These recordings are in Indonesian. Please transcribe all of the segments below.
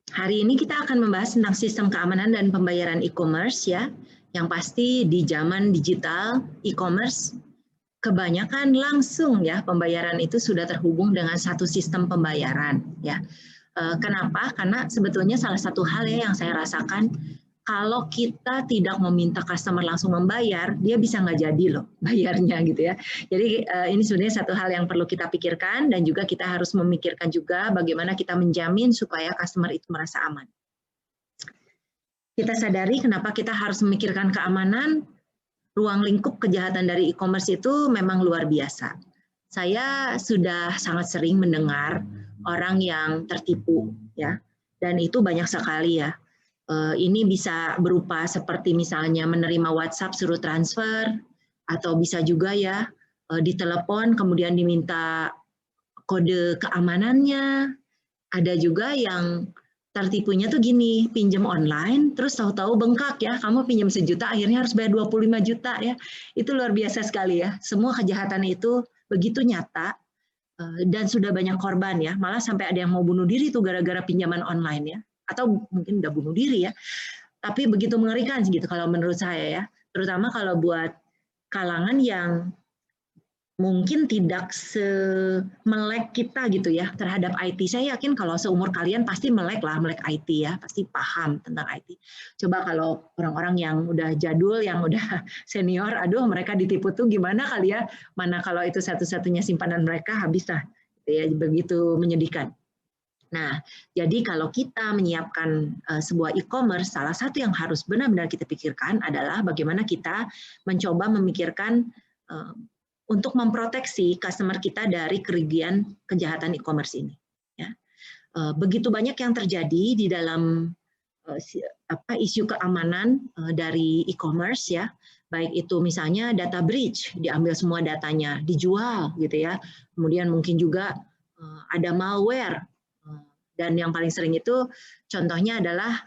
Hari ini kita akan membahas tentang sistem keamanan dan pembayaran e-commerce ya. Yang pasti di zaman digital e-commerce kebanyakan langsung ya pembayaran itu sudah terhubung dengan satu sistem pembayaran ya. Kenapa? Karena sebetulnya salah satu hal ya yang saya rasakan kalau kita tidak meminta customer langsung membayar, dia bisa nggak jadi loh bayarnya gitu ya. Jadi ini sebenarnya satu hal yang perlu kita pikirkan dan juga kita harus memikirkan juga bagaimana kita menjamin supaya customer itu merasa aman. Kita sadari kenapa kita harus memikirkan keamanan, ruang lingkup kejahatan dari e-commerce itu memang luar biasa. Saya sudah sangat sering mendengar orang yang tertipu ya, dan itu banyak sekali ya. Ini bisa berupa seperti misalnya menerima WhatsApp suruh transfer, atau bisa juga ya ditelepon kemudian diminta kode keamanannya. Ada juga yang tertipunya tuh gini, pinjam online, terus tahu-tahu bengkak ya, kamu pinjam 1 juta, akhirnya harus bayar 25 juta ya. Itu luar biasa sekali ya. Semua kejahatan itu begitu nyata dan sudah banyak korban ya. Malah sampai ada yang mau bunuh diri tuh gara-gara pinjaman online ya. Atau mungkin udah bunuh diri ya. Tapi begitu mengerikan gitu kalau menurut saya ya. Terutama kalau buat kalangan yang mungkin tidak semelek kita gitu ya terhadap IT. Saya yakin kalau seumur kalian pasti melek lah, melek IT ya, pasti paham tentang IT. Coba kalau orang-orang yang udah jadul, yang udah senior, aduh mereka ditipu tuh gimana kali ya, mana kalau itu satu-satunya simpanan mereka habis lah, ya, begitu menyedihkan. Nah, jadi kalau kita menyiapkan sebuah e-commerce, salah satu yang harus benar-benar kita pikirkan adalah bagaimana kita mencoba memikirkan untuk memproteksi customer kita dari kerugian kejahatan e-commerce ini. Ya. Begitu banyak yang terjadi di dalam isu keamanan dari e-commerce ya, baik itu misalnya data breach, diambil semua datanya, dijual gitu ya, kemudian mungkin juga ada malware, dan yang paling sering itu contohnya adalah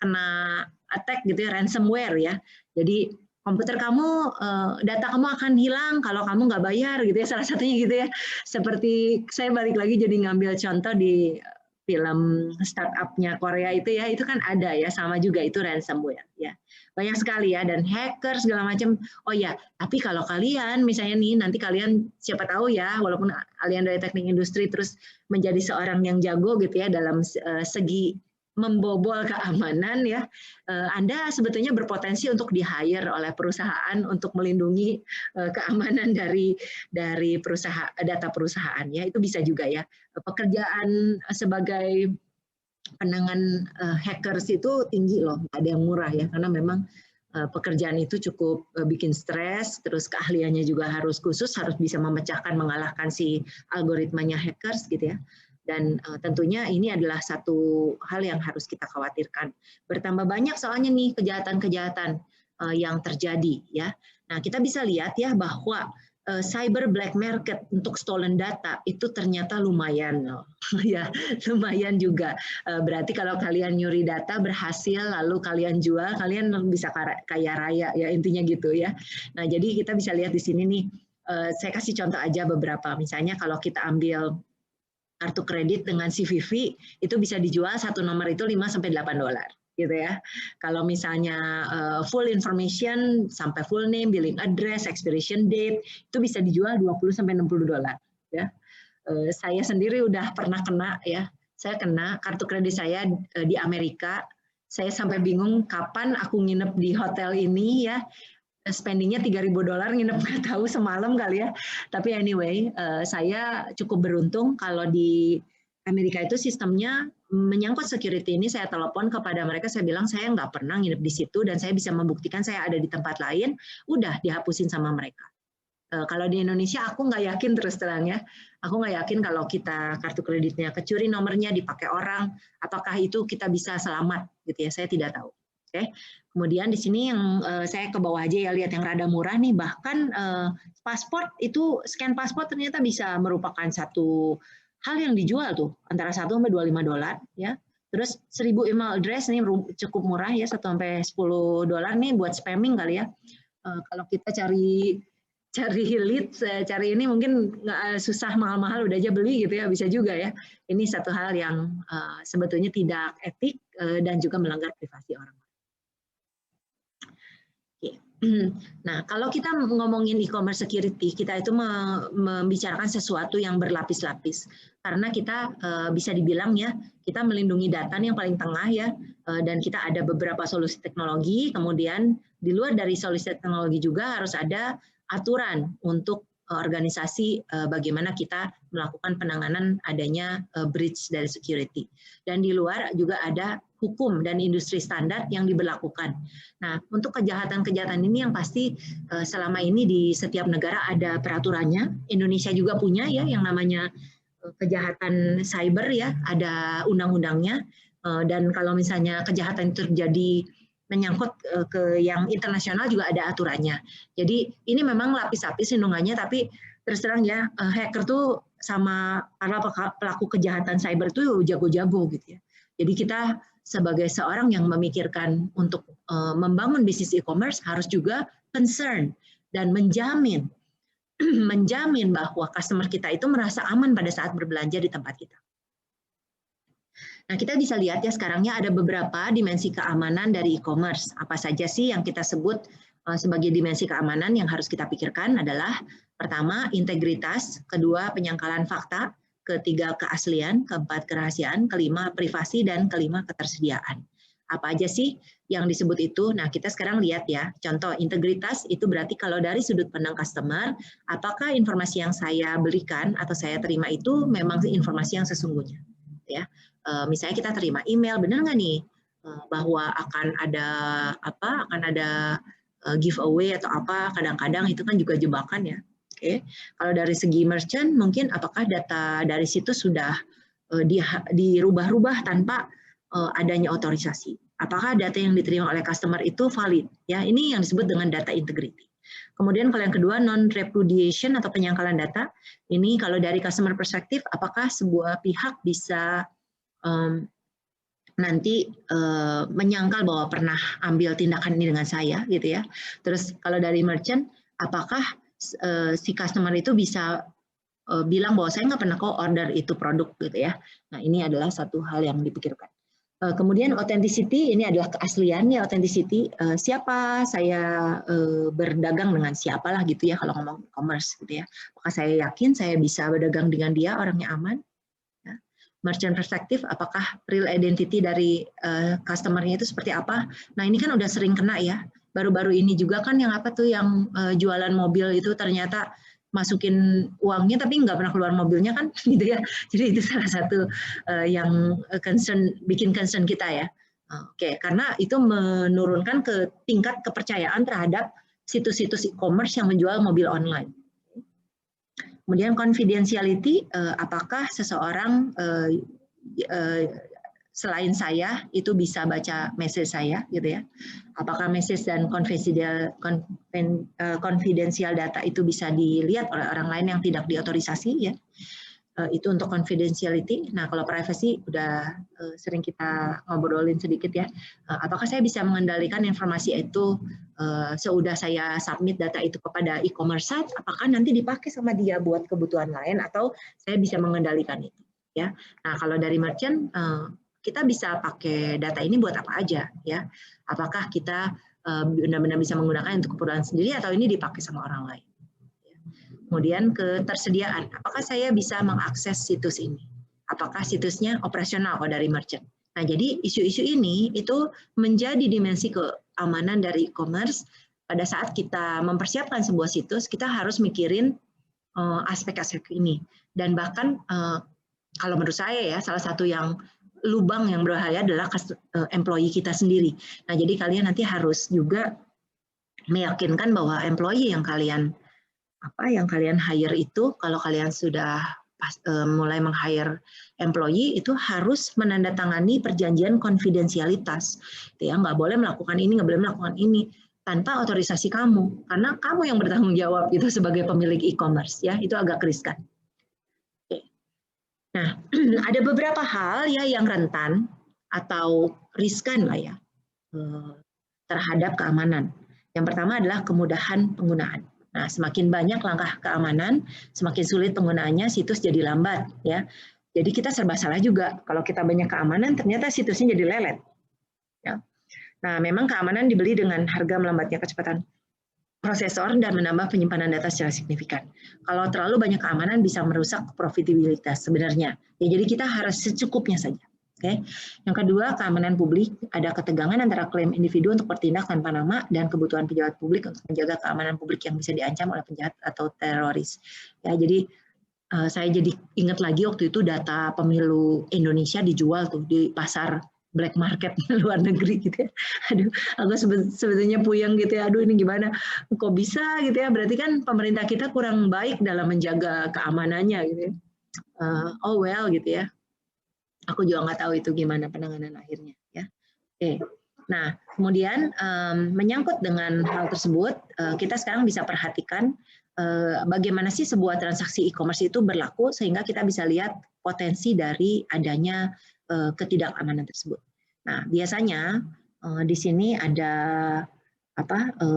kena attack gitu ya, ransomware ya, jadi komputer kamu, data kamu akan hilang kalau kamu nggak bayar gitu ya, salah satunya gitu ya. Seperti saya balik lagi jadi ngambil contoh di film startup-nya Korea itu kan ada ya, sama juga itu ransomware ya. Banyak sekali ya, dan hacker segala macam. Oh ya, tapi kalau kalian misalnya nih, nanti kalian siapa tahu ya, walaupun kalian dari teknik industri terus menjadi seorang yang jago gitu ya dalam segi membobol keamanan ya, Anda sebetulnya berpotensi untuk di-hire oleh perusahaan untuk melindungi keamanan dari perusahaan, data perusahaan ya, itu bisa juga ya. Pekerjaan sebagai penangan hackers itu tinggi loh, nggak ada yang murah ya, karena memang pekerjaan itu cukup bikin stres, terus keahliannya juga harus khusus, harus bisa memecahkan, mengalahkan si algoritmanya hackers gitu ya. Dan tentunya ini adalah satu hal yang harus kita khawatirkan. Bertambah banyak soalnya nih kejahatan-kejahatan yang terjadi ya. Nah, kita bisa lihat ya bahwa cyber black market untuk stolen data itu ternyata lumayan loh. Ya, lumayan juga. Berarti kalau kalian nyuri data berhasil lalu kalian jual, kalian bisa kaya raya ya, intinya gitu ya. Nah, jadi kita bisa lihat di sini nih, saya kasih contoh aja beberapa. Misalnya kalau kita ambil kartu kredit dengan CVV itu bisa dijual satu nomor itu 5 sampai 8 dolar gitu ya. Kalau misalnya full information sampai full name, billing address, expiration date itu bisa dijual 20 sampai 60 dolar ya. Saya sendiri udah pernah kena ya. Saya kena kartu kredit saya di Amerika. Saya sampai bingung kapan aku nginep di hotel ini ya, spendingnya 3.000 dolar, nginep nggak tahu semalam kali ya. Tapi anyway, saya cukup beruntung kalau di Amerika itu sistemnya menyangkut security ini, saya telepon kepada mereka, saya bilang saya nggak pernah nginep di situ dan saya bisa membuktikan saya ada di tempat lain, udah dihapusin sama mereka. Kalau di Indonesia aku nggak yakin terus terang ya, aku nggak yakin kalau kita kartu kreditnya kecuri nomornya dipakai orang, apakah itu kita bisa selamat gitu ya, saya tidak tahu. Oke. Kemudian di sini yang saya ke bawah aja ya, lihat yang rada murah nih, bahkan paspor itu scan paspor ternyata bisa merupakan satu hal yang dijual tuh antara 1 sampai 25 dolar ya. Terus 1.000 email address nih cukup murah ya, 1 sampai 10 dolar nih buat spamming kali ya. Kalau kita cari cari lead, cari ini mungkin nggak susah mahal-mahal udah aja beli gitu ya, bisa juga ya. Ini satu hal yang sebetulnya tidak etik dan juga melanggar privasi orang. Nah, kalau kita ngomongin e-commerce security, kita itu membicarakan sesuatu yang berlapis-lapis. Karena kita bisa dibilang ya, kita melindungi data yang paling tengah ya, dan kita ada beberapa solusi teknologi, kemudian di luar dari solusi teknologi juga harus ada aturan untuk organisasi bagaimana kita melakukan penanganan adanya breach dari security. Dan di luar juga ada hukum dan industri standar yang diberlakukan. Nah, untuk kejahatan-kejahatan ini yang pasti selama ini di setiap negara ada peraturannya. Indonesia juga punya ya yang namanya kejahatan cyber ya, ada undang-undangnya. Dan kalau misalnya kejahatan itu terjadi menyangkut ke yang internasional juga ada aturannya. Jadi ini memang lapis-lapis lindungannya, tapi terus terang ya hacker tuh sama para pelaku kejahatan cyber itu jago-jago gitu ya. Jadi kita sebagai seorang yang memikirkan untuk membangun bisnis e-commerce harus juga concern dan menjamin bahwa customer kita itu merasa aman pada saat berbelanja di tempat kita. Nah, kita bisa lihat ya sekarangnya ada beberapa dimensi keamanan dari e-commerce. Apa saja sih yang kita sebut sebagai dimensi keamanan yang harus kita pikirkan adalah pertama, integritas, kedua, penyangkalan fakta, ketiga, keaslian, keempat, kerahasiaan, kelima, privasi, dan kelima, ketersediaan. Apa aja sih yang disebut itu? Nah, kita sekarang lihat ya, contoh integritas itu berarti kalau dari sudut pandang customer, apakah informasi yang saya berikan atau saya terima itu memang informasi yang sesungguhnya? Ya, misalnya kita terima email, benar nggak nih bahwa akan ada giveaway atau apa? Kadang-kadang itu kan juga jebakan ya. Oke, kalau dari segi merchant mungkin apakah data dari situ sudah dirubah-rubah tanpa adanya otorisasi? Apakah data yang diterima oleh customer itu valid? Ya, ini yang disebut dengan data integrity. Kemudian kalau yang kedua non-repudiation atau penyangkalan data. Ini kalau dari customer perspektif, apakah sebuah pihak bisa nanti menyangkal bahwa pernah ambil tindakan ini dengan saya, gitu ya. Terus kalau dari merchant, apakah si customer itu bisa bilang bahwa saya nggak pernah kok order itu produk gitu ya. Nah ini adalah satu hal yang dipikirkan. Kemudian authenticity ini adalah keaslian ya, authenticity siapa saya berdagang dengan siapalah gitu ya kalau ngomong e-commerce gitu ya. Apakah saya yakin saya bisa berdagang dengan dia orangnya aman? Ya. Merchant perspektif apakah real identity dari customer-nya itu seperti apa? Nah ini kan udah sering kena ya. Baru-baru ini juga kan yang apa tuh yang jualan mobil itu ternyata masukin uangnya tapi nggak pernah keluar mobilnya kan gitu ya. Jadi itu salah satu yang bikin concern kita ya. Oke, karena itu menurunkan ke tingkat kepercayaan terhadap situs-situs e-commerce yang menjual mobil online. Kemudian confidentiality, apakah seseorang selain saya itu bisa baca message saya gitu ya. Apakah message dan confidential data itu bisa dilihat oleh orang lain yang tidak diotorisasi ya. Itu untuk confidentiality. Nah, kalau privacy udah sering kita ngobrolin sedikit ya. Apakah saya bisa mengendalikan informasi itu seudah saya submit data itu kepada e-commerce site, apakah nanti dipakai sama dia buat kebutuhan lain atau saya bisa mengendalikan itu ya. Nah, kalau dari merchant kita bisa pakai data ini buat apa aja ya. Apakah kita benar-benar bisa menggunakan untuk keperluan sendiri atau ini dipakai sama orang lain. Kemudian ketersediaan, apakah saya bisa mengakses situs ini? Apakah situsnya operasional kalau dari merchant? Nah, jadi isu-isu ini itu menjadi dimensi keamanan dari e-commerce. Pada saat kita mempersiapkan sebuah situs, kita harus mikirin aspek-aspek ini. Dan bahkan kalau menurut saya ya, salah satu yang lubang yang berbahaya adalah employee kita sendiri. Nah, jadi kalian nanti harus juga meyakinkan bahwa employee yang kalian hire itu, kalau kalian sudah mulai meng-hire employee itu harus menandatangani perjanjian konfidensialitas. Ya, nggak boleh melakukan ini, nggak boleh melakukan ini tanpa otorisasi kamu, karena kamu yang bertanggung jawab itu sebagai pemilik e-commerce ya, itu agak riskan. Oke. Nah, ada beberapa hal ya yang rentan atau riskan lah ya terhadap keamanan. Yang pertama adalah kemudahan penggunaan. Nah, semakin banyak langkah keamanan, semakin sulit penggunaannya, situs jadi lambat, ya. Jadi kita serba salah juga. Kalau kita banyak keamanan, ternyata situsnya jadi lelet. Ya. Nah, memang keamanan dibeli dengan harga melambatnya kecepatan prosesor dan menambah penyimpanan data secara signifikan. Kalau terlalu banyak keamanan bisa merusak profitabilitas sebenarnya. Ya, jadi kita harus secukupnya saja. Oke. Yang kedua, keamanan publik. Ada ketegangan antara klaim individu untuk bertindak tanpa nama dan kebutuhan pejabat publik untuk menjaga keamanan publik yang bisa diancam oleh penjahat atau teroris. Ya, jadi saya jadi ingat lagi waktu itu data pemilu Indonesia dijual tuh di pasar black market luar negeri gitu ya. Aduh, aku sebetulnya puyeng gitu ya. Aduh, ini gimana? Kok bisa gitu ya? Berarti kan pemerintah kita kurang baik dalam menjaga keamanannya gitu ya. Oh well gitu ya. Aku juga nggak tahu itu gimana penanganan akhirnya ya. Oke. Nah, kemudian menyangkut dengan hal tersebut, kita sekarang bisa perhatikan bagaimana sih sebuah transaksi e-commerce itu berlaku sehingga kita bisa lihat potensi dari adanya ketidakamanan tersebut. Nah, biasanya di sini ada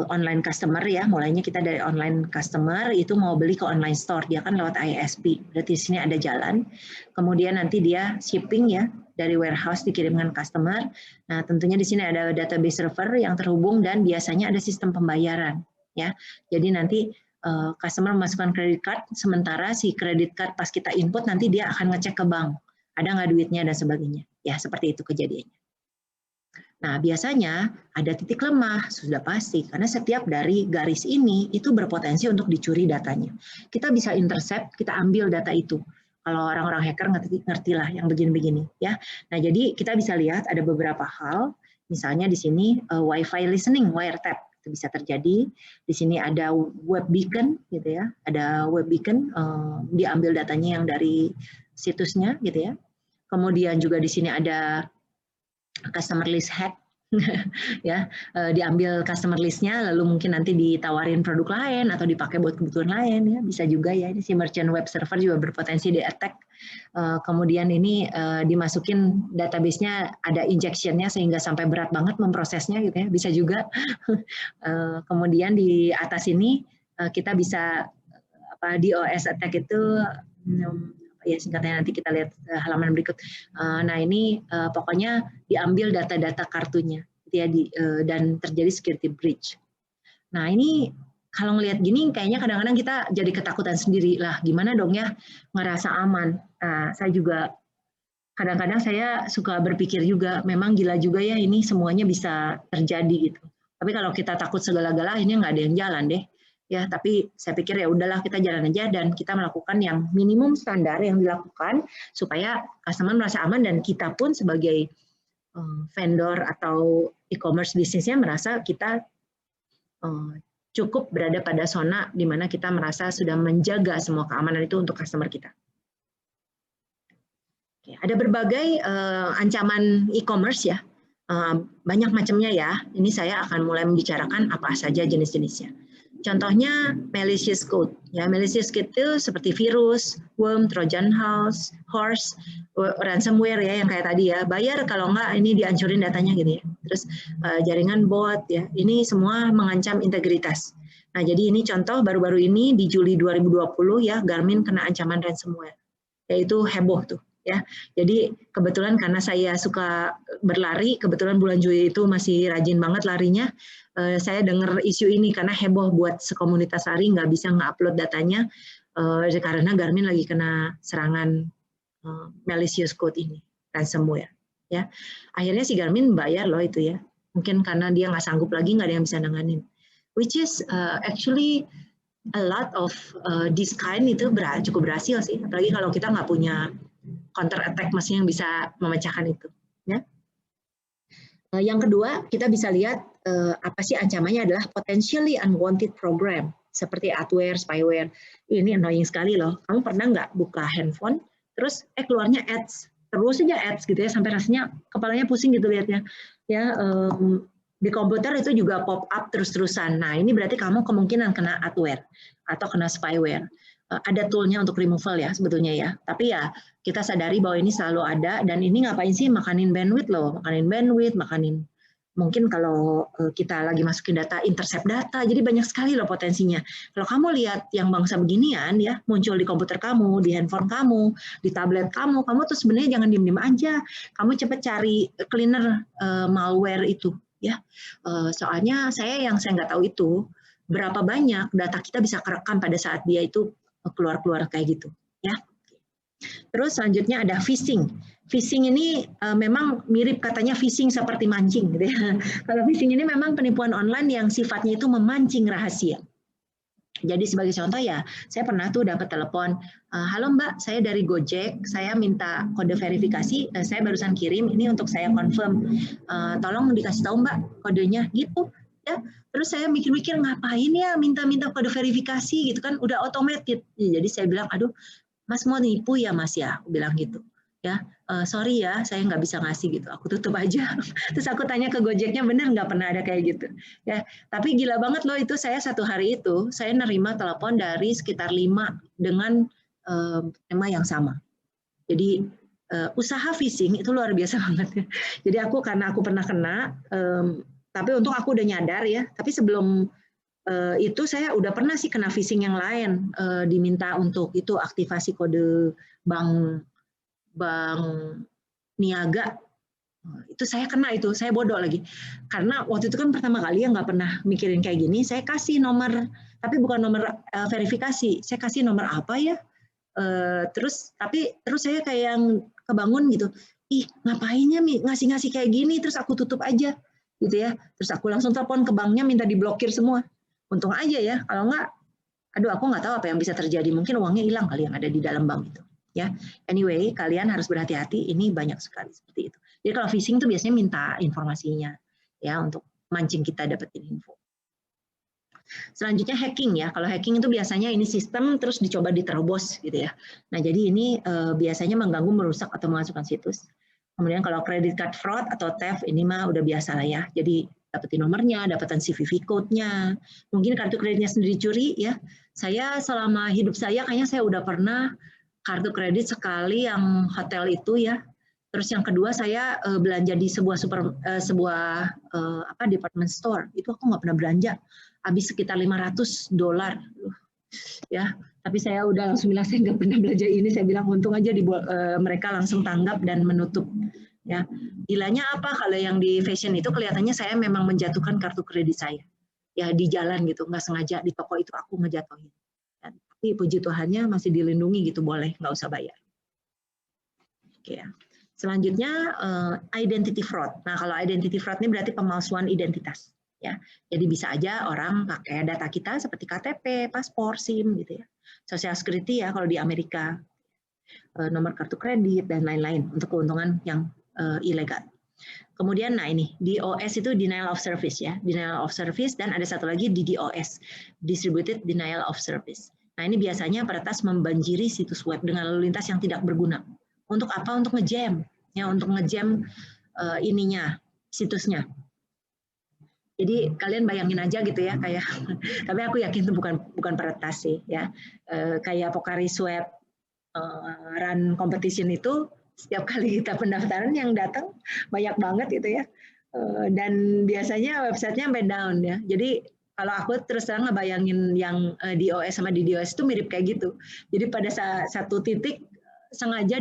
online customer ya, mulainya kita dari online customer itu mau beli ke online store, dia kan lewat ISP, berarti di sini ada jalan, kemudian nanti dia shipping ya, dari warehouse dikirimkan customer. Nah, tentunya di sini ada database server yang terhubung dan biasanya ada sistem pembayaran ya. Jadi nanti customer memasukkan credit card, sementara si credit card pas kita input nanti dia akan ngecek ke bank, ada nggak duitnya dan sebagainya. Ya, seperti itu kejadiannya. Nah, biasanya ada titik lemah, sudah pasti, karena setiap dari garis ini itu berpotensi untuk dicuri datanya. Kita bisa intercept, kita ambil data itu. Kalau orang-orang hacker ngerti lah yang begini-begini ya. Nah, jadi kita bisa lihat ada beberapa hal, misalnya di sini Wi-Fi listening, wiretap itu bisa terjadi. Di sini ada web beacon gitu ya, ada web beacon diambil datanya yang dari situsnya gitu ya. Kemudian juga di sini ada customer list hack ya, diambil customer listnya lalu mungkin nanti ditawarin produk lain atau dipakai buat kebutuhan lain ya, bisa juga ya. Ini si merchant web server juga berpotensi di attack. Kemudian ini dimasukin database-nya ada injection-nya sehingga sampai berat banget memprosesnya gitu ya, bisa juga. Kemudian di atas ini kita bisa DOS attack itu ya singkatnya nanti kita lihat halaman berikut. Nah ini pokoknya diambil data-data kartunya gitu ya, dan terjadi security breach. Nah ini kalau ngelihat gini kayaknya kadang-kadang kita jadi ketakutan sendiri lah, gimana dong ya ngerasa aman. Nah saya juga kadang-kadang saya suka berpikir juga memang gila juga ya ini semuanya bisa terjadi gitu. Tapi kalau kita takut segala-gala ini nggak ada yang jalan deh. Ya, tapi saya pikir ya udahlah kita jalan aja dan kita melakukan yang minimum standar yang dilakukan supaya customer merasa aman dan kita pun sebagai vendor atau e-commerce bisnisnya merasa kita cukup berada pada zona di mana kita merasa sudah menjaga semua keamanan itu untuk customer kita. Oke, ada berbagai ancaman e-commerce ya, banyak macamnya ya. Ini saya akan mulai membicarakan apa saja jenis-jenisnya. Contohnya malicious code. Ya, malicious code itu seperti virus, worm, trojan horse, ransomware ya yang kayak tadi ya. Bayar kalau enggak ini dihancurin datanya gitu ya. Terus jaringan bot ya. Ini semua mengancam integritas. Nah, jadi ini contoh baru-baru ini di Juli 2020 ya Garmin kena ancaman ransomware. Yaitu heboh tuh ya. Jadi kebetulan karena saya suka berlari, kebetulan bulan Juli itu masih rajin banget larinya. Saya dengar isu ini karena heboh buat sekomunitas lari nggak bisa nge-upload datanya karena Garmin lagi kena serangan malicious code ini, ransomware. Ya, akhirnya si Garmin bayar loh itu ya. Mungkin karena dia nggak sanggup lagi, nggak ada yang bisa nanganin. Which is actually a lot of this kind itu cukup berhasil sih. Apalagi kalau kita nggak punya counter attack mesin yang bisa memecahkan itu. Ya. Yang kedua, kita bisa lihat apa sih ancamannya adalah potentially unwanted program seperti adware, spyware. Ini annoying sekali loh. Kamu pernah nggak buka handphone, terus keluarnya ads, terus aja ads gitu ya, sampai rasanya kepalanya pusing gitu lihatnya. Ya, di komputer itu juga pop up terus-terusan. Nah ini berarti kamu kemungkinan kena adware atau kena spyware. Ada toolnya untuk removal ya sebetulnya ya. Tapi ya kita sadari bahwa ini selalu ada dan ini ngapain sih makanin bandwidth loh, makanin bandwidth, makanin Mungkin kalau kita lagi masukin data, intercept data, jadi banyak sekali loh potensinya. Kalau kamu lihat yang bangsa beginian ya, muncul di komputer kamu, di handphone kamu, di tablet kamu tuh sebenarnya jangan diem-diem aja. Kamu cepet cari cleaner malware itu ya. Soalnya saya nggak tahu itu berapa banyak data kita bisa kerekam pada saat dia itu keluar-keluar kayak gitu ya. Terus selanjutnya ada phishing. Phishing ini memang mirip katanya phishing seperti mancing gitu ya. Kalau phishing ini memang penipuan online yang sifatnya itu memancing rahasia. Jadi sebagai contoh ya, saya pernah tuh dapat telepon, halo Mbak, saya dari Gojek, saya minta kode verifikasi, saya barusan kirim, ini untuk saya confirm, tolong dikasih tahu Mbak kodenya gitu. Ya, terus saya mikir-mikir ngapain ya minta-minta kode verifikasi gitu kan, udah automated. Jadi saya bilang, aduh, Mas mau nipu ya Mas ya, aku bilang gitu. Ya, sorry ya, saya nggak bisa ngasih gitu. Aku tutup aja. Terus aku tanya ke Gojeknya, bener nggak pernah ada kayak gitu. Ya, tapi gila banget loh itu. Saya satu hari itu saya nerima telepon dari sekitar 5 dengan tema yang sama. Jadi usaha phishing itu luar biasa banget. Jadi karena aku pernah kena, tapi untung aku udah nyadar ya. Tapi sebelum itu saya udah pernah sih kena phishing yang lain, diminta untuk itu aktivasi kode bank niaga. Itu saya kena itu, saya bodoh lagi. Karena waktu itu kan pertama kali ya nggak pernah mikirin kayak gini, saya kasih nomor, tapi bukan nomor verifikasi, saya kasih nomor apa ya, terus saya kayak yang kebangun gitu, ih ngapainnya ngasih-ngasih kayak gini, terus aku tutup aja gitu ya, terus aku langsung telepon ke banknya minta diblokir semua. Untung aja ya, kalau nggak, aduh aku nggak tahu apa yang bisa terjadi, mungkin uangnya hilang kali yang ada di dalam bank itu. Ya, anyway, kalian harus berhati-hati. Ini banyak sekali seperti itu. Jadi kalau phishing itu biasanya minta informasinya, ya untuk mancing kita dapetin info. Selanjutnya hacking ya. Kalau hacking itu biasanya ini sistem terus dicoba diterobos gitu ya. Nah jadi ini biasanya mengganggu, merusak atau memasukkan situs. Kemudian kalau credit card fraud atau theft ini mah udah biasa lah ya. Jadi dapetin nomornya, dapetin CVV code-nya. Mungkin kartu kreditnya sendiri curi ya. Saya selama hidup saya kayaknya saya udah pernah kartu kredit sekali yang hotel itu ya. Terus yang kedua saya belanja di sebuah department store. Itu aku nggak pernah belanja. Habis sekitar $500 ya. Tapi saya udah langsung bilang saya nggak pernah belanja ini. Saya bilang untung aja mereka langsung tanggap dan menutup. Ya, gilanya apa kalau yang di fashion itu kelihatannya saya memang menjatuhkan kartu kredit saya. Ya di jalan gitu, nggak sengaja di toko itu aku ngejatuhin. Tapi puji Tuhannya masih dilindungi gitu, boleh, nggak usah bayar. Oke ya. Selanjutnya identity fraud. Nah kalau identity fraud ini berarti pemalsuan identitas. Ya, jadi bisa aja orang pakai data kita seperti KTP, paspor, SIM gitu ya, Social Security ya kalau di Amerika, nomor kartu kredit dan lain-lain untuk keuntungan yang ilegal. Kemudian, nah ini DOS itu denial of service ya, denial of service, dan ada satu lagi DDoS, distributed denial of service. Nah ini biasanya peretas membanjiri situs web dengan lalu lintas yang tidak berguna. Untuk apa? Untuk ngejam, ya untuk ngejam ininya situsnya. Jadi kalian bayangin aja gitu ya kayak, tapi aku yakin itu bukan peretas sih ya, kayak Pocari Sweat run competition itu setiap kali kita pendaftaran yang datang banyak banget gitu ya, dan biasanya websitenya sampai down ya. Jadi kalau aku terus terang ngebayangin yang DOS sama DDoS itu mirip kayak gitu. Jadi pada satu titik sengaja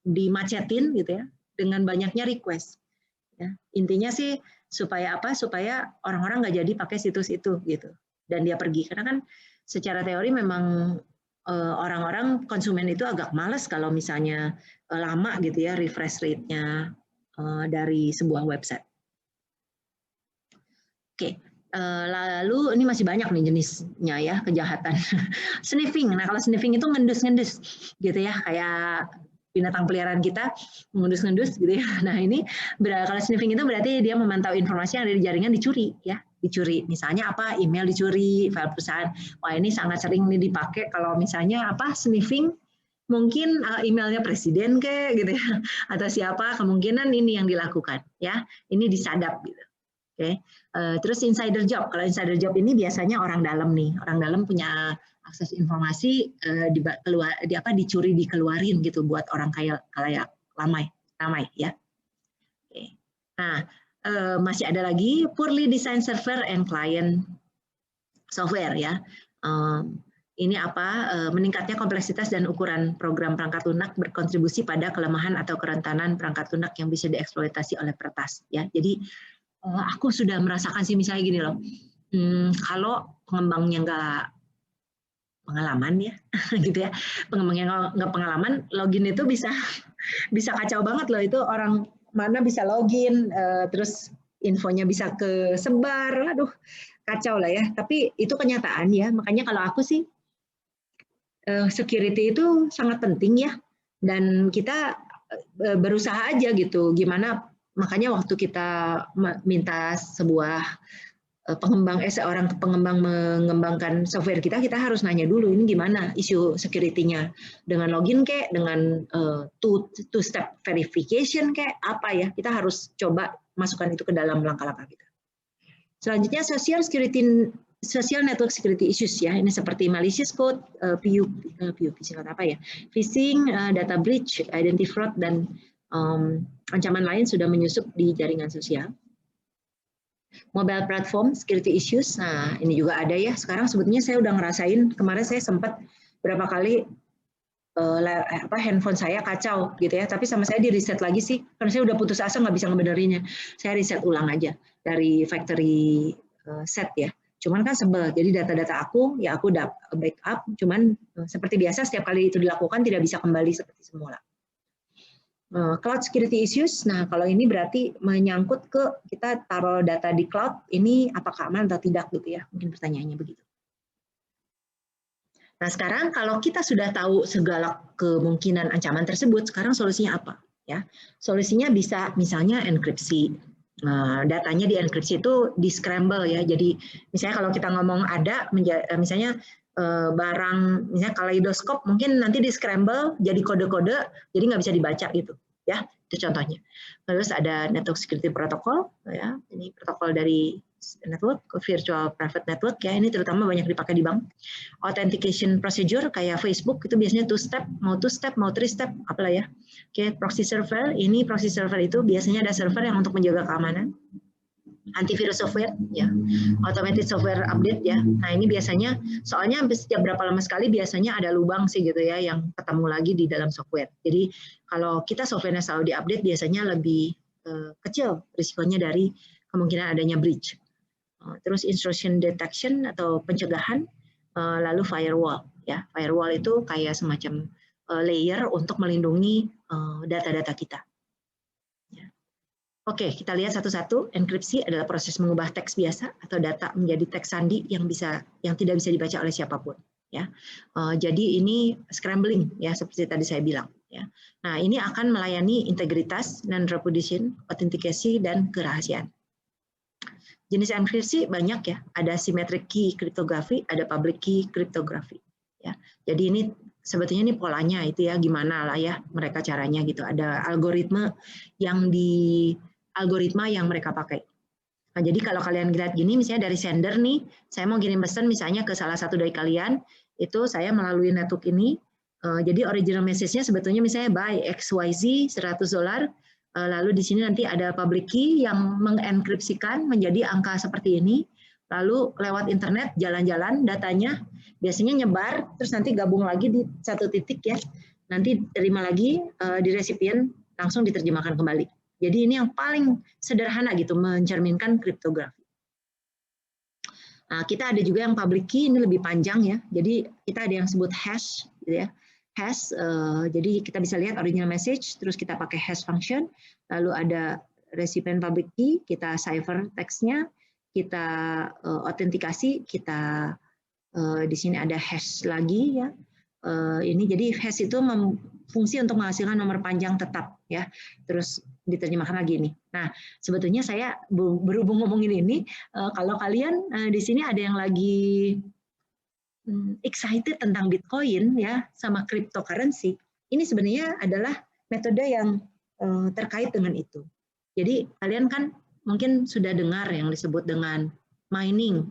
dimacetin gitu ya dengan banyaknya request. Ya, intinya sih supaya apa? Supaya orang-orang nggak jadi pakai situs itu gitu, dan dia pergi. Karena kan secara teori memang orang-orang konsumen itu agak males kalau misalnya lama gitu ya refresh rate-nya dari sebuah website. Oke, lalu ini masih banyak nih jenisnya ya kejahatan. Sniffing. Nah kalau sniffing itu ngendus-ngendus gitu ya, kayak binatang peliharaan kita mengendus-ngendus gitu ya. Nah ini kalau sniffing itu berarti dia memantau informasi yang ada di jaringan dicuri ya, dicuri. Misalnya apa, email dicuri, file perusahaan. Wah ini sangat sering nih dipakai kalau misalnya apa sniffing, mungkin emailnya presiden kayak gitu ya, atau siapa, kemungkinan ini yang dilakukan ya. Ini disadap gitu. Oke. Terus insider job. Kalau insider job ini biasanya orang dalam nih, orang dalam punya akses informasi dicuri dikeluarin gitu buat orang kaya ramai ya. Oke. Nah masih ada lagi poorly designed server and client software ya. Ini meningkatnya kompleksitas dan ukuran program perangkat lunak berkontribusi pada kelemahan atau kerentanan perangkat lunak yang bisa dieksploitasi oleh peretas ya. Jadi aku sudah merasakan sih misalnya gini loh, kalau pengembangnya nggak pengalaman ya, gitu ya, pengembangnya nggak pengalaman, login itu bisa kacau banget loh, itu orang mana bisa login, terus infonya bisa kesebar, aduh kacau lah ya. Tapi itu kenyataan ya, makanya kalau aku sih security itu sangat penting ya, dan kita berusaha aja gitu, gimana makanya waktu kita minta seorang pengembang mengembangkan software kita harus nanya dulu ini gimana isu security-nya, dengan login kayak, dengan two-step verification kayak apa ya, kita harus coba masukkan itu ke dalam langkah-langkah kita. Selanjutnya social network security issues ya, ini seperti malicious code, PUP singkat apa ya, phishing, data breach, identity fraud, dan ancaman lain sudah menyusup di jaringan sosial. Mobile platform security issues, nah ini juga ada ya. Sekarang sebetulnya saya udah ngerasain, kemarin saya sempat berapa kali handphone saya kacau gitu ya, tapi sama saya di reset lagi sih, karena saya udah putus asa nggak bisa ngebenerinnya. Saya reset ulang aja dari factory set ya. Cuman kan sebel, jadi data-data aku ya aku udah backup, cuman seperti biasa setiap kali itu dilakukan tidak bisa kembali seperti semula. Cloud security issues, nah kalau ini berarti menyangkut ke kita taruh data di cloud, ini apakah aman atau tidak gitu ya, mungkin pertanyaannya begitu. Nah sekarang kalau kita sudah tahu segala kemungkinan ancaman tersebut, sekarang solusinya apa? Ya, solusinya bisa misalnya enkripsi. Datanya di enkripsi itu di scramble ya, jadi misalnya kalau kita ngomong ada, misalnya barang misalnya kaleidoskop mungkin nanti di scramble jadi kode-kode jadi nggak bisa dibaca gitu ya, itu contohnya. Terus ada network security protocol ya, ini protokol dari network virtual private network ya, ini terutama banyak dipakai di bank. Authentication procedure kayak Facebook itu biasanya two step mau three step apalah ya. Oke, proxy server, ini proxy server itu biasanya ada server yang untuk menjaga keamanan. Antivirus software ya, automated software update ya. Nah ini biasanya soalnya setiap berapa lama sekali biasanya ada lubang sih gitu ya yang ketemu lagi di dalam software. Jadi kalau kita softwarenya selalu diupdate biasanya lebih kecil risikonya dari kemungkinan adanya breach. Terus intrusion detection atau pencegahan, lalu firewall ya. Firewall itu kayak semacam layer untuk melindungi data-data kita. Oke, kita lihat satu-satu. Enkripsi adalah proses mengubah teks biasa atau data menjadi teks sandi yang tidak bisa dibaca oleh siapapun. Ya, jadi ini scrambling ya seperti tadi saya bilang. Ya, nah ini akan melayani integritas, non-repudiation, autentikasi dan kerahasiaan. Jenis enkripsi banyak ya. Ada symmetric key cryptography, ada public key cryptography. Ya, jadi ini sebetulnya ini polanya itu ya gimana lah ya mereka caranya gitu. Ada algoritma yang mereka pakai. Nah, jadi kalau kalian lihat gini, misalnya dari sender nih, saya mau kirim pesan misalnya ke salah satu dari kalian, itu saya melalui network ini, jadi original message-nya sebetulnya misalnya buy XYZ $100, lalu di sini nanti ada public key yang mengenkripsikan menjadi angka seperti ini, lalu lewat internet, jalan-jalan datanya, biasanya nyebar, terus nanti gabung lagi di satu titik ya, nanti terima lagi di resipien, langsung diterjemahkan kembali. Jadi ini yang paling sederhana gitu mencerminkan kriptografi. Nah, kita ada juga yang public key, ini lebih panjang ya. Jadi kita ada yang sebut hash gitu ya. Hash, jadi kita bisa lihat original message, terus kita pakai hash function, lalu ada recipient public key, kita cipher teksnya, kita autentikasi, kita di sini ada hash lagi ya. Ini jadi hash itu fungsi untuk menghasilkan nomor panjang tetap ya. Terus diterjemahkan lagi nih. Nah, sebetulnya saya berhubung ngomongin ini, kalau kalian di sini ada yang lagi excited tentang Bitcoin ya sama cryptocurrency, ini sebenarnya adalah metode yang terkait dengan itu. Jadi kalian kan mungkin sudah dengar yang disebut dengan mining,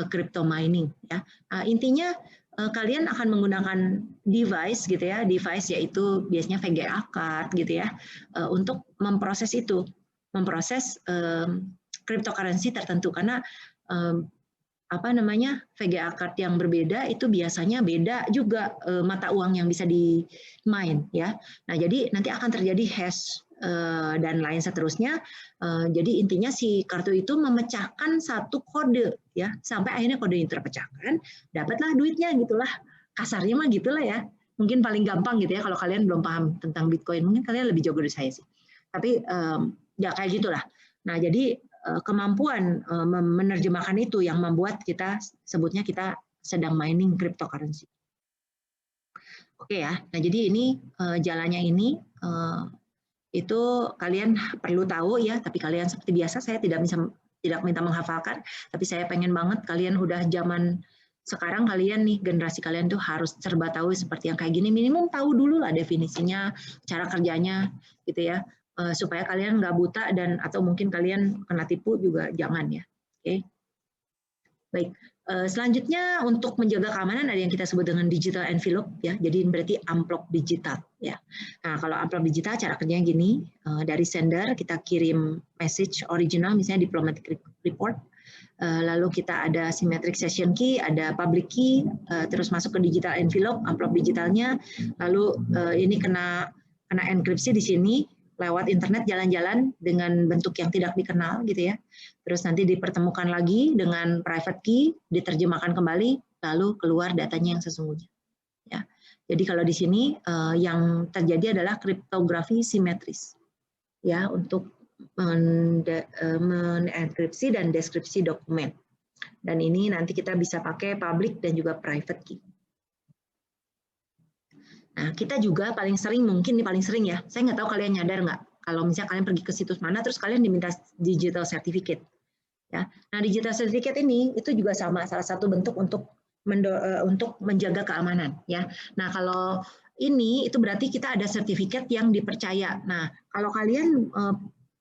crypto mining ya. Intinya kalian akan menggunakan device gitu ya, device yaitu biasanya VGA card gitu ya, untuk memproses itu. memproses cryptocurrency tertentu, karena VGA card yang berbeda itu biasanya beda juga mata uang yang bisa di mine ya. Nah, jadi nanti akan terjadi hash dan lain seterusnya. Jadi intinya si kartu itu memecahkan satu kode ya, sampai akhirnya kode ini terpecahkan, dapatlah duitnya gitulah. Kasarnya mah gitulah ya. Mungkin paling gampang gitu ya, kalau kalian belum paham tentang Bitcoin, mungkin kalian lebih jago dari saya sih. Tapi ya kayak gitulah. Nah, jadi kemampuan menerjemahkan itu yang membuat kita sebutnya kita sedang mining cryptocurrency. Oke ya, nah jadi ini jalannya ini itu kalian perlu tahu ya, tapi kalian seperti biasa saya tidak minta menghafalkan, tapi saya pengen banget kalian udah zaman sekarang, kalian nih generasi kalian tuh harus serba tahu seperti yang kayak gini, minimum tahu dulu lah definisinya, cara kerjanya gitu ya. Supaya kalian nggak buta dan atau mungkin kalian kena tipu juga jangan ya. Oke. Baik. Selanjutnya untuk menjaga keamanan ada yang kita sebut dengan digital envelope ya. Jadi berarti amplop digital ya. Nah, kalau amplop digital cara kerjanya gini, dari sender kita kirim message original misalnya diplomatic report. Lalu kita ada symmetric session key, ada public key, terus masuk ke digital envelope, amplop digitalnya. Lalu ini kena enkripsi di sini lewat internet jalan-jalan dengan bentuk yang tidak dikenal gitu ya. Terus nanti dipertemukan lagi dengan private key, diterjemahkan kembali, lalu keluar datanya yang sesungguhnya. Ya. Jadi kalau di sini yang terjadi adalah kriptografi simetris. Ya, untuk menenkripsi dan deskripsi dokumen. Dan ini nanti kita bisa pakai public dan juga private key. Nah, kita juga paling sering, mungkin nih paling sering ya, saya nggak tahu kalian nyadar nggak, kalau misalnya kalian pergi ke situs mana, terus kalian diminta digital certificate. Ya. Nah, digital certificate ini itu juga sama, salah satu bentuk untuk menjaga keamanan. Ya. Nah, kalau ini itu berarti kita ada sertifikat yang dipercaya. Nah, kalau kalian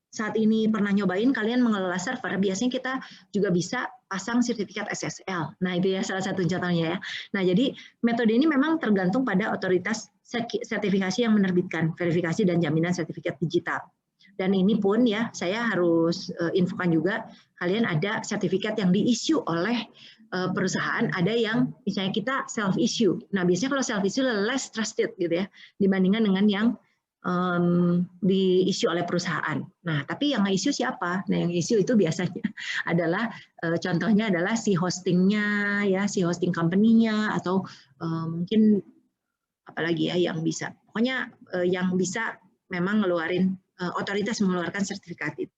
saat ini pernah nyobain, kalian mengelola server, biasanya kita juga bisa pasang sertifikat SSL. Nah, itu ya salah satu contohnya ya. Nah, jadi metode ini memang tergantung pada otoritas sertifikasi yang menerbitkan verifikasi dan jaminan sertifikat digital. Dan ini pun ya, saya harus infokan juga, kalian ada sertifikat yang di-issue oleh perusahaan, ada yang misalnya kita self-issue. Nah, biasanya kalau self-issue less trusted gitu ya, dibandingkan dengan yang di-issue oleh perusahaan. Nah, tapi yang nge-issue siapa? Nah, yang issue itu biasanya adalah contohnya adalah si hostingnya, ya, si hosting company-nya, atau mungkin apalagi ya yang bisa. Pokoknya yang bisa memang ngeluarin otoritas mengeluarkan sertifikat itu.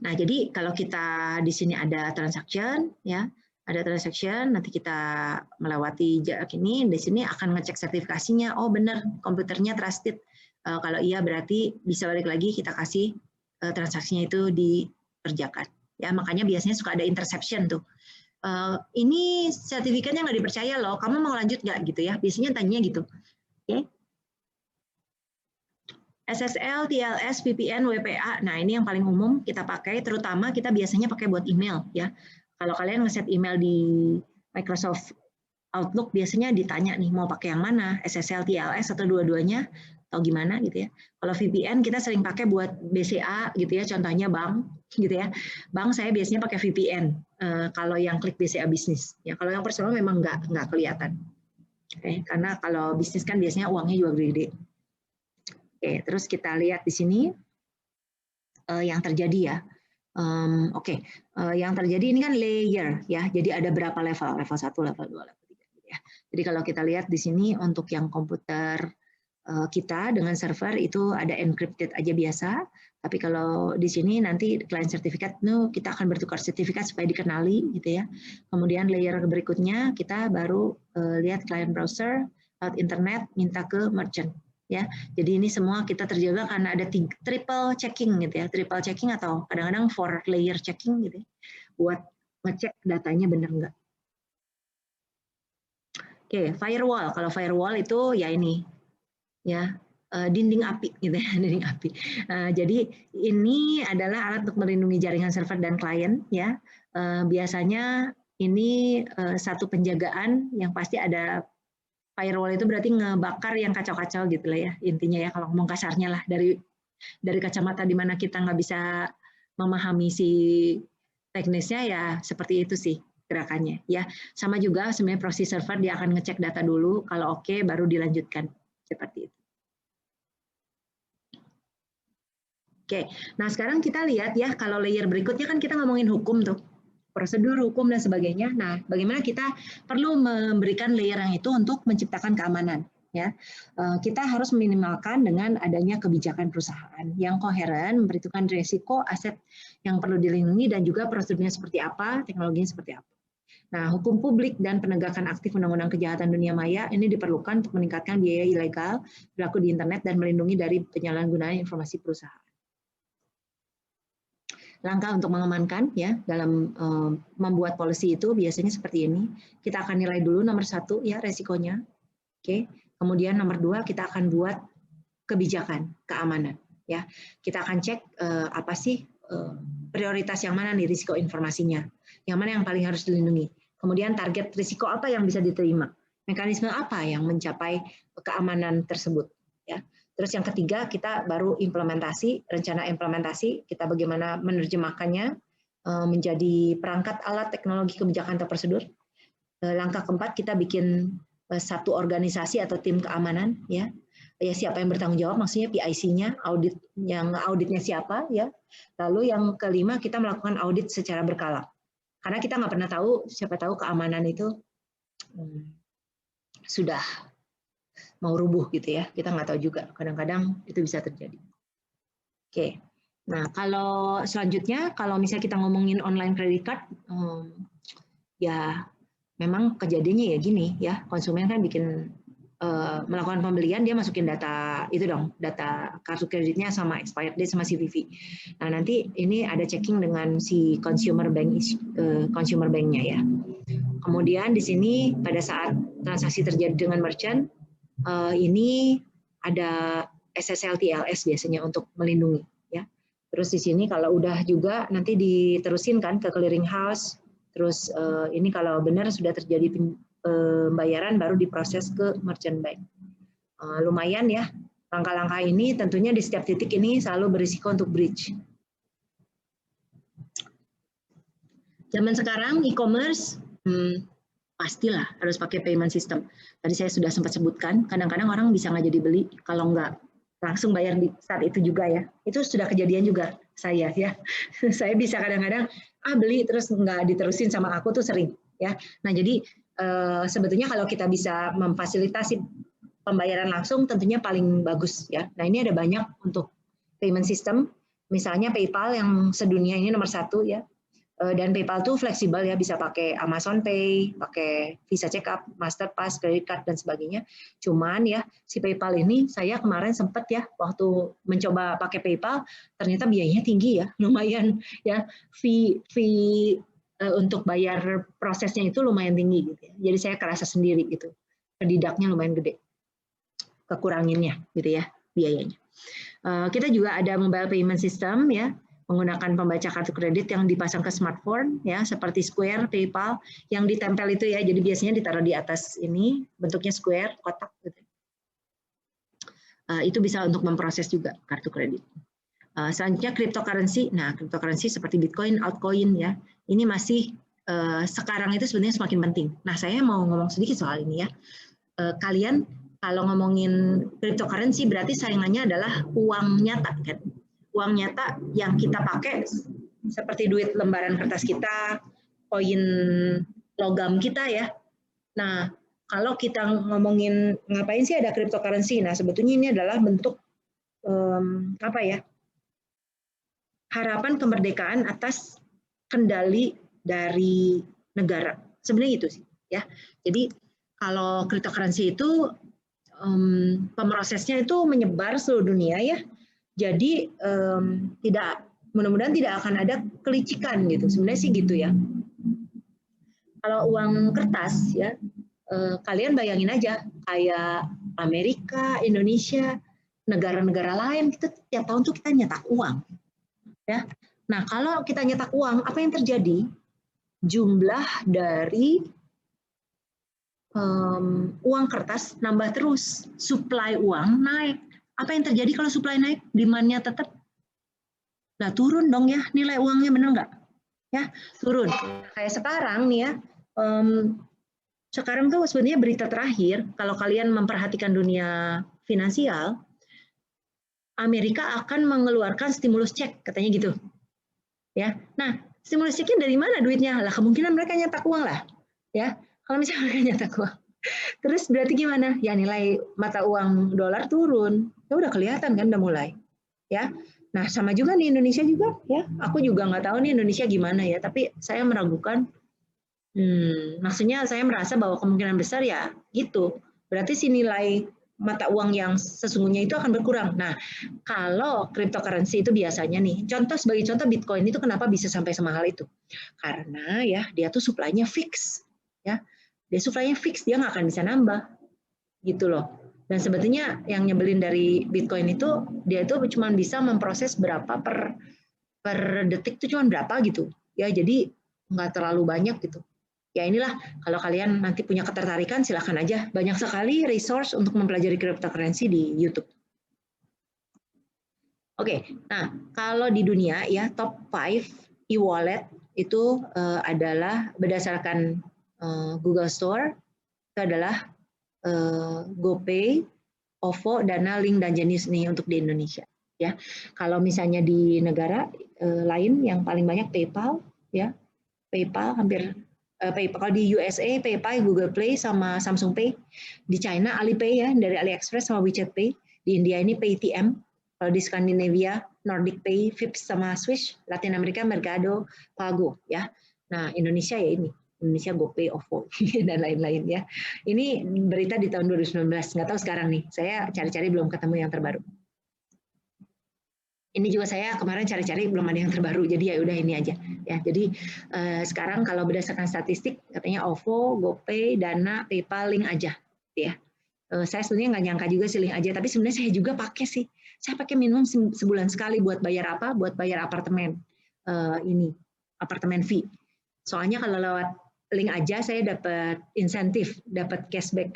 Nah, jadi kalau kita di sini ada transaction, ya, ada transaction, nanti kita melewati jarak ini, di sini akan ngecek sertifikasinya, oh benar komputernya trusted. Kalau iya berarti bisa balik lagi kita kasih transaksinya itu dikerjakan. Ya, makanya biasanya suka ada interception tuh. Ini sertifikatnya nggak dipercaya loh, kamu mau lanjut nggak gitu ya? Biasanya tanya gitu. Oke. SSL, TLS, VPN, WPA. Nah, ini yang paling umum kita pakai, terutama kita biasanya pakai buat email ya. Kalau kalian nge-set email di Microsoft Outlook, biasanya ditanya nih, mau pakai yang mana? SSL, TLS, atau dua-duanya? Atau gimana gitu ya. Kalau VPN kita sering pakai buat BCA gitu ya, contohnya bank gitu ya. Bank saya biasanya pakai VPN, kalau yang klik BCA bisnis. Ya, kalau yang personal memang nggak kelihatan. Oke, karena kalau bisnis kan biasanya uangnya juga gede-gede. Oke, terus kita lihat di sini yang terjadi ya. Yang terjadi ini kan layer ya. Jadi ada berapa level? Level 1, level 2, level 3 gitu ya. Jadi kalau kita lihat di sini untuk yang komputer kita dengan server itu ada encrypted aja biasa. Tapi kalau di sini nanti client certificate kita akan bertukar sertifikat supaya dikenali gitu ya. Kemudian layer berikutnya kita baru lihat client browser, lewat internet minta ke merchant. Ya, jadi ini semua kita terjaga karena ada triple checking gitu ya, triple checking atau kadang-kadang 4 layer checking gitu ya, buat ngecek datanya benar nggak. Oke, firewall. Kalau firewall itu ya ini, ya dinding api gitu ya, dinding api. Jadi ini adalah alat untuk melindungi jaringan server dan klien ya. Biasanya ini satu penjagaan yang pasti ada. Firewall itu berarti ngebakar yang kacau-kacau gitu lah ya, intinya ya kalau ngomong kasarnya lah dari Dari kacamata di mana kita nggak bisa memahami si teknisnya, ya seperti itu sih gerakannya ya. Sama juga sebenarnya proxy server dia akan ngecek data dulu, kalau oke baru dilanjutkan seperti itu. Oke, nah sekarang kita lihat ya, kalau layer berikutnya kan kita ngomongin hukum tuh, prosedur hukum dan sebagainya. Nah, bagaimana kita perlu memberikan layer yang itu untuk menciptakan keamanan ya. Kita harus minimalkan dengan adanya kebijakan perusahaan yang koheren, memperhitungkan risiko aset yang perlu dilindungi dan juga prosedurnya seperti apa, teknologinya seperti apa. Nah, hukum publik dan penegakan aktif Undang-Undang Kejahatan Dunia Maya ini diperlukan untuk meningkatkan biaya ilegal berlaku di internet dan melindungi dari penyalahgunaan informasi perusahaan. Langkah untuk mengamankan ya dalam membuat policy itu biasanya seperti ini. Kita akan nilai dulu nomor 1 ya resikonya. Oke. Kemudian nomor 2 kita akan buat kebijakan keamanan ya. Kita akan cek apa sih prioritas yang mana nih risiko informasinya. Yang mana yang paling harus dilindungi. Kemudian target risiko apa yang bisa diterima. Mekanisme apa yang mencapai keamanan tersebut ya. Terus yang ketiga, kita baru implementasi, rencana implementasi, kita bagaimana menerjemahkannya menjadi perangkat alat teknologi kebijakan atau prosedur. Langkah keempat, kita bikin satu organisasi atau tim keamanan, ya. Ya siapa yang bertanggung jawab, maksudnya PIC-nya, audit yang auditnya siapa, ya. Lalu yang kelima, kita melakukan audit secara berkala. Karena kita nggak pernah tahu, siapa tahu keamanan itu sudah mau rubuh gitu ya, kita nggak tahu juga, kadang-kadang itu bisa terjadi. Oke, nah kalau selanjutnya, kalau misalnya kita ngomongin online credit card, ya memang kejadiannya ya gini ya, konsumen kan bikin melakukan pembelian, dia masukin data itu dong, data kartu kreditnya sama expired date sama CVV. Nah nanti ini ada checking dengan si consumer banknya ya. Kemudian di sini pada saat transaksi terjadi dengan merchant, ini ada SSL TLS biasanya untuk melindungi ya. Terus di sini kalau udah juga nanti diterusin kan ke clearing house. Terus ini kalau benar sudah terjadi pembayaran baru diproses ke merchant bank. Lumayan ya. Langkah-langkah ini tentunya di setiap titik ini selalu berisiko untuk breach. Zaman sekarang e-commerce pastilah harus pakai payment system. Tadi saya sudah sempat sebutkan, kadang-kadang orang bisa nggak jadi beli kalau nggak langsung bayar di saat itu juga ya. Itu sudah kejadian juga saya ya. Saya bisa kadang-kadang beli terus nggak diterusin sama aku tuh sering ya. Nah jadi sebetulnya kalau kita bisa memfasilitasi pembayaran langsung tentunya paling bagus ya. Nah ini ada banyak untuk payment system, misalnya PayPal yang sedunia ini nomor 1 ya. Dan PayPal tuh fleksibel ya, bisa pakai Amazon Pay, pakai Visa Checkup, Masterpass, credit card dan sebagainya. Cuman ya si PayPal ini saya kemarin sempat ya waktu mencoba pakai PayPal ternyata biayanya tinggi ya, lumayan ya, fee untuk bayar prosesnya itu lumayan tinggi gitu ya. Jadi saya kerasa sendiri gitu, kedidaknya lumayan gede, kekuranginnya gitu ya biayanya. Kita juga ada mobile payment system ya, menggunakan pembaca kartu kredit yang dipasang ke smartphone ya, seperti Square, PayPal yang ditempel itu ya, jadi biasanya ditaruh di atas ini, bentuknya square, kotak gitu. Itu bisa untuk memproses juga kartu kredit. Selanjutnya cryptocurrency. Nah, cryptocurrency seperti Bitcoin, altcoin ya, ini masih sekarang itu sebenarnya semakin penting. Nah, saya mau ngomong sedikit soal ini ya. Kalian kalau ngomongin cryptocurrency berarti saingannya adalah uang nyata kan. Uang nyata yang kita pakai seperti duit lembaran kertas kita, koin logam kita ya. Nah, kalau kita ngomongin ngapain sih ada cryptocurrency? Nah, sebetulnya ini adalah bentuk apa ya? Harapan kemerdekaan atas kendali dari negara. Sebenarnya itu sih ya. Jadi kalau cryptocurrency itu pemrosesnya itu menyebar seluruh dunia ya. Jadi mudah-mudahan tidak akan ada kelicikan gitu. Sebenarnya sih gitu ya. Kalau uang kertas ya, kalian bayangin aja kayak Amerika, Indonesia, negara-negara lain kita tiap tahun tuh kita nyetak uang. Ya. Nah, kalau kita nyetak uang, apa yang terjadi? Jumlah dari uang kertas nambah terus, supply uang naik. Apa yang terjadi kalau supply naik, demand-nya tetap? Nah, turun dong ya, nilai uangnya, benar nggak? Ya, turun. Kayak sekarang nih ya, sekarang tuh sebenarnya berita terakhir, kalau kalian memperhatikan dunia finansial, Amerika akan mengeluarkan stimulus cek, katanya gitu. Ya, nah stimulus ceknya dari mana duitnya? Lah kemungkinan mereka nyetak uang lah. Ya, kalau misalnya mereka nyetak uang, terus berarti gimana? Ya nilai mata uang dolar turun. Ya udah kelihatan kan, udah mulai. Ya, nah sama juga nih Indonesia juga. Ya, aku juga nggak tahu nih Indonesia gimana ya. Tapi saya meragukan. Maksudnya saya merasa bahwa kemungkinan besar ya gitu. Berarti si nilai mata uang yang sesungguhnya itu akan berkurang. Nah, kalau cryptocurrency itu biasanya nih, sebagai contoh Bitcoin itu kenapa bisa sampai semahal itu? Karena ya dia tuh supply-nya fix, ya. Dia supply-nya fix, dia nggak akan bisa nambah, gitu loh. Dan sebetulnya yang nyebelin dari Bitcoin itu, dia itu cuma bisa memproses berapa per detik itu cuma berapa gitu, ya. Jadi nggak terlalu banyak gitu. Ya inilah, kalau kalian nanti punya ketertarikan silahkan aja, banyak sekali resource untuk mempelajari cryptocurrency di YouTube. Oke, nah kalau di dunia ya top 5 e-wallet itu adalah berdasarkan Google Store, itu adalah GoPay, OVO, Dana, Link, dan Genius nih untuk di Indonesia. Ya, kalau misalnya di negara lain yang paling banyak PayPal, ya PayPal hampir PayPal. Kalau di USA PayPal, Google Play sama Samsung Pay. Di China Alipay ya, dari AliExpress sama WeChat Pay. Di India ini PayTM. Kalau di Skandinavia Nordic Pay, Vipps sama Swish. Latin Amerika Mercado, Pago ya. Nah Indonesia ya ini, Indonesia GoPay, OVO dan lain-lain ya. Ini berita di tahun 2019, nggak tahu sekarang nih. Saya cari-cari belum ketemu yang terbaru. Ini juga saya kemarin cari-cari belum ada yang terbaru, jadi ya udah ini aja ya. Jadi sekarang kalau berdasarkan statistik katanya OVO, GoPay, Dana, PayPal, Link aja ya. Saya sebenarnya nggak nyangka juga sih Link aja, tapi sebenarnya saya juga pakai sih. Saya pakai minimum sebulan sekali buat bayar apa? Buat bayar apartemen apartemen fee. Soalnya kalau lewat Link aja saya dapat insentif, dapat cashback.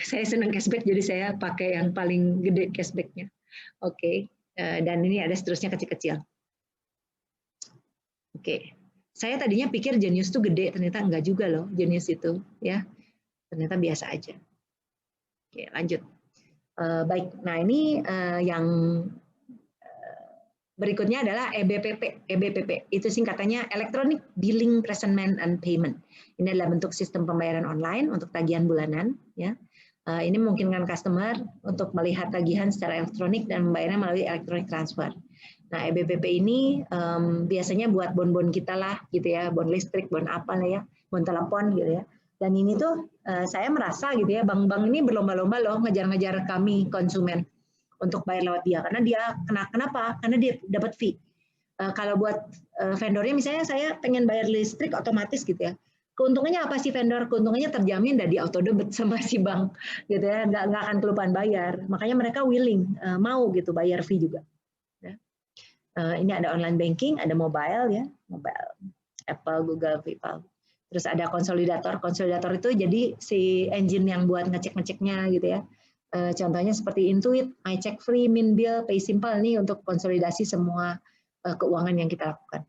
Saya senang cashback, jadi saya pakai yang paling gede cashbacknya. Oke. Dan ini ada seterusnya kecil-kecil. Oke, saya tadinya pikir Genius itu gede, ternyata enggak juga loh Genius itu, ya. Ternyata biasa aja. Oke, lanjut. Baik, nah ini yang berikutnya adalah EBPP. EBPP itu singkatannya Electronic Billing Presentment and Payment. Ini adalah bentuk sistem pembayaran online untuk tagihan bulanan, ya. Ini memungkinkan customer untuk melihat tagihan secara elektronik dan membayarnya melalui electronic transfer. Nah, EBPP ini biasanya buat bon-bon kita lah, gitu ya, bon listrik, bon apa lah ya, bon telepon gitu ya. Dan ini tuh saya merasa gitu ya, bank-bank ini berlomba-lomba loh ngejar-ngejar kami konsumen untuk bayar lewat dia, karena dia kenapa? Karena dia dapat fee. Kalau buat vendornya misalnya saya pengen bayar listrik otomatis gitu ya. Keuntungannya apa sih vendor? Keuntungannya terjamin dari auto debit sama si bank, gitu ya, nggak akan kelupaan bayar. Makanya mereka willing, mau gitu bayar fee juga. Ya. Ini ada online banking, ada mobile ya, mobile, Apple, Google, PayPal. Terus ada konsolidator. Konsolidator itu jadi si engine yang buat ngecek-ngeceknya gitu ya. Contohnya seperti Intuit, MyCheckFree, MinBill, PaySimple nih untuk konsolidasi semua keuangan yang kita lakukan.